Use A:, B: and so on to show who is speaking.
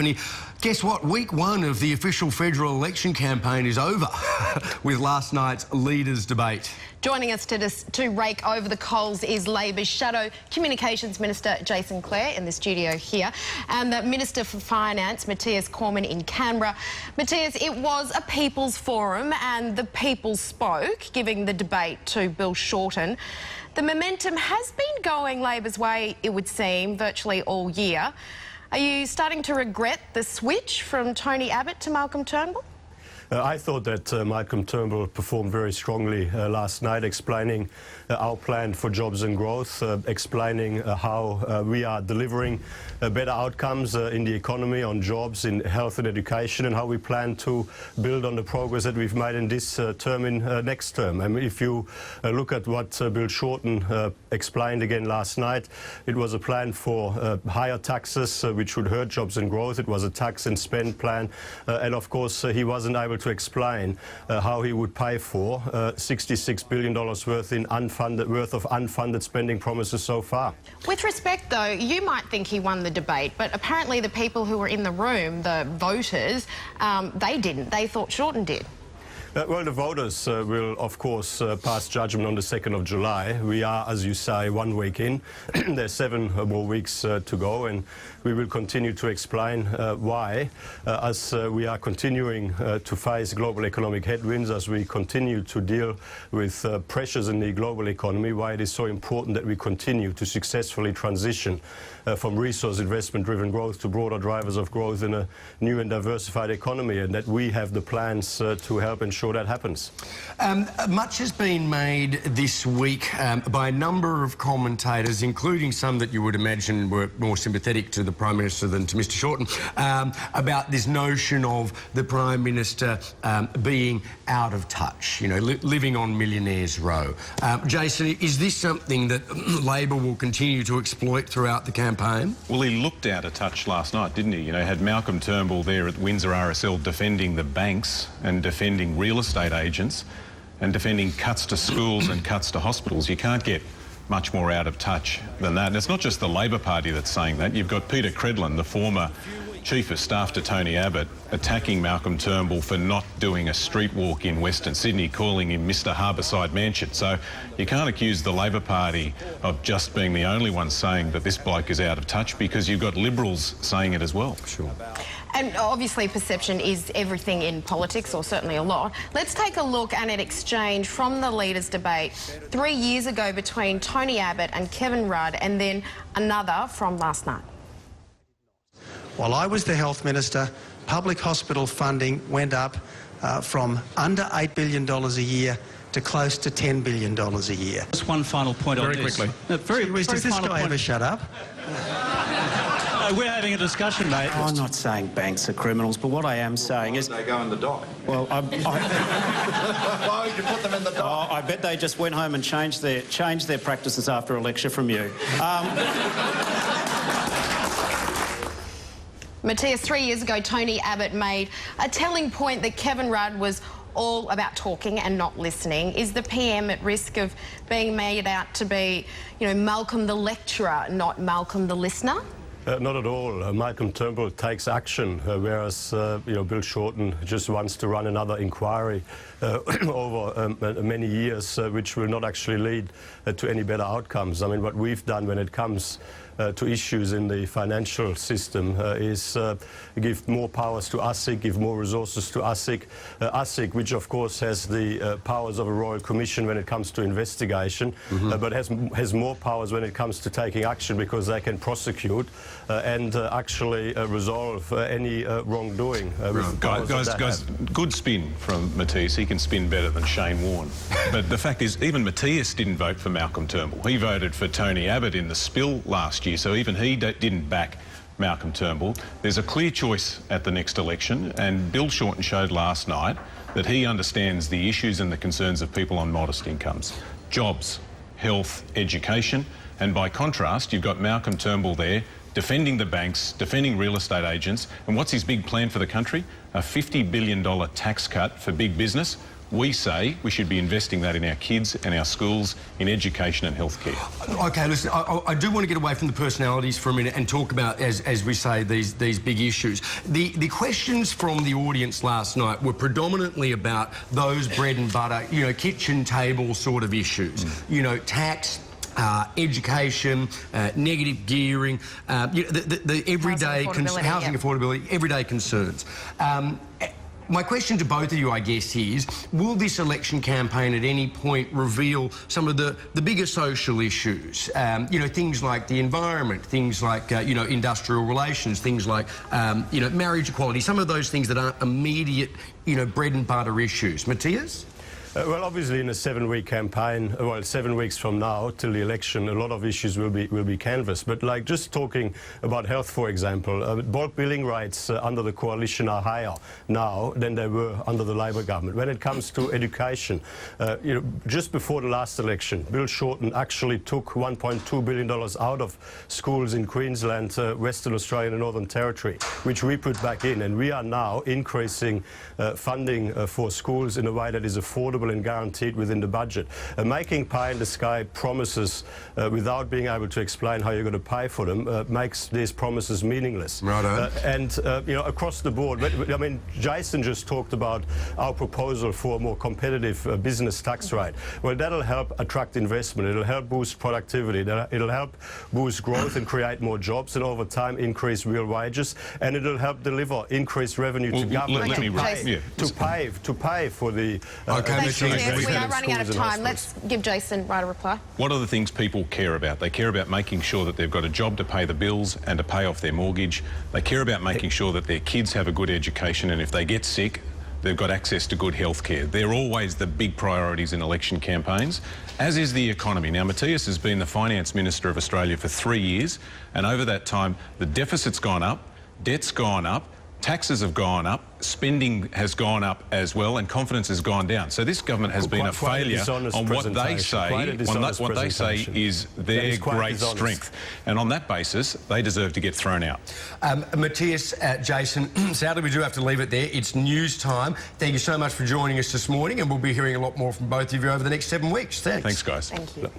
A: company. Guess what? Week one of the official federal election campaign is over with last night's leaders' debate.
B: Joining us to rake over the coals is Labor's Shadow Communications Minister Jason Clare in the studio here, and the Minister for Finance Matthias Cormann in Canberra. Matthias, it was a people's forum and the people spoke, giving the debate to Bill Shorten. The momentum has been going Labor's way, it would seem, virtually all year. Are you starting to regret the switch from Tony Abbott to Malcolm Turnbull?
C: I thought that Malcolm Turnbull performed very strongly last night, explaining our plan for jobs and growth, explaining how we are delivering better outcomes in the economy, on jobs, in health and education, and how we plan to build on the progress that we've made in this term in next term. I mean, if you look at what Bill Shorten explained again last night, it was a plan for higher taxes, which would hurt jobs and growth. It was a tax and spend plan, and of course he wasn't able to explain how he would pay for $66 billion worth of unfunded spending promises so far.
B: With respect, though, you might think he won the debate, but apparently the people who were in the room, the voters, they didn't. They thought Shorten did.
C: Well, the voters will, of course, pass judgment on the 2nd of July. We are, as you say, 1 week in. There's 7 more weeks to go, and we will continue to explain why, as we are continuing to face global economic headwinds, as we continue to deal with pressures in the global economy, why it is so important that we continue to successfully transition from resource investment-driven growth to broader drivers of growth in a new and diversified economy, and that we have the plans to help ensure that happens.
A: Much has been made this week by a number of commentators, including some that you would imagine were more sympathetic to the Prime Minister than to Mr Shorten, about this notion of the Prime Minister being out of touch, you know, living on Millionaires Row. Jason, is this something that Labor will continue to exploit throughout the campaign?
D: Well, he looked out of touch last night, didn't he? You know, had Malcolm Turnbull there at Windsor RSL defending the banks and defending real estate agents and defending cuts to schools and cuts to hospitals. You can't get much more out of touch than that. And it's not just the Labor Party that's saying that. You've got Peter Credlin, the former Chief of Staff to Tony Abbott, attacking Malcolm Turnbull for not doing a street walk in Western Sydney, calling him Mr Harbourside Mansion. So you can't accuse the Labor Party of just being the only one saying that this bloke is out of touch, because you've got Liberals saying it as well.
A: Sure.
B: And obviously perception is everything in politics, or certainly a lot. Let's take a look at an exchange from the leaders' debate 3 years ago between Tony Abbott and Kevin Rudd, and then another from last night.
E: While I was the Health Minister, public hospital funding went up from under $8 billion a year to close to $10 billion a year.
F: Just one final point on this.
E: Very quickly. Does this guy ever shut up?
F: We're having a discussion, mate.
G: I'm not saying banks are criminals, but what I am saying is...
H: They go in the dock.
G: Well,
H: Why would you put them in the dock?
G: I bet they just went home and changed their practices after a lecture from you.
B: Matthias, 3 years ago, Tony Abbott made a telling point that Kevin Rudd was all about talking and not listening. Is the PM at risk of being made out to be, you know, Malcolm the lecturer, not Malcolm the listener?
C: Not at all. Malcolm Turnbull takes action, whereas you know, Bill Shorten just wants to run another inquiry over many years, which will not actually lead to any better outcomes. I mean, what we've done when it comes to issues in the financial system is give more powers to ASIC, give more resources to ASIC. ASIC, which of course has the powers of a Royal Commission when it comes to investigation, but has more powers when it comes to taking action, because they can prosecute and actually resolve any wrongdoing.
D: Guys, good spin from Matthias. He can spin better than Shane Warne. But the fact is, even Matthias didn't vote for Malcolm Turnbull. He voted for Tony Abbott in the spill last year, so even he didn't back Malcolm Turnbull. There's a clear choice at the next election, and Bill Shorten showed last night that he understands the issues and the concerns of people on modest incomes. Jobs, health, education, and by contrast, you've got Malcolm Turnbull there defending the banks, defending real estate agents, and what's his big plan for the country? A $50 billion tax cut for big business. We say we should be investing that in our kids and our schools, in education and healthcare.
A: Okay, listen, I do want to get away from the personalities for a minute and talk about, as we say, these big issues. The questions from the audience last night were predominantly about those bread and butter, you know, kitchen table sort of issues. You know, tax, education, negative gearing, you know, the everyday housing affordability, everyday concerns. My question to both of you, I guess, is will this election campaign at any point reveal some of the bigger social issues? You know, things like the environment, things like, you know, industrial relations, things like, you know, marriage equality, some of those things that aren't immediate, you know, bread and butter issues. Matthias?
C: Well, obviously, in a 7-week campaign, well, 7 weeks from now till the election, a lot of issues will be canvassed. But like just talking about health, for example, bulk billing rates under the coalition are higher now than they were under the Labor government. When it comes to education, you know, just before the last election, Bill Shorten actually took $1.2 billion out of schools in Queensland, Western Australia, and the Northern Territory, which we put back in, and we are now increasing funding for schools in a way that is affordable and guaranteed within the budget. Making pie-in-the-sky promises without being able to explain how you're going to pay for them makes these promises meaningless.
A: Right.
C: You know, across the board, I mean, Jason just talked about our proposal for a more competitive business tax rate. Well, that'll help attract investment. It'll help boost productivity. It'll help boost growth and create more jobs, and over time increase real wages. And it'll help deliver increased revenue to government to pay for the.
B: We are running out of time. Let's give Jason Wright a reply.
D: What are the things people care about? They care about making sure that they've got a job to pay the bills and to pay off their mortgage. They care about making sure that their kids have a good education, and if they get sick, they've got access to good health care. They're always the big priorities in election campaigns, as is the economy. Now, Matthias has been the Finance Minister of Australia for 3 years, and over that time, the deficit's gone up, debt's gone up, taxes have gone up, spending has gone up as well, and confidence has gone down. So this government has been a failure on what they say is their great strength. And on that basis, they deserve to get thrown out.
A: Matthias, Jason, sadly we do have to leave it there. It's news time. Thank you so much for joining us this morning, and we'll be hearing a lot more from both of you over the next 7 weeks. Thanks.
D: Thanks, guys.
B: Thank you.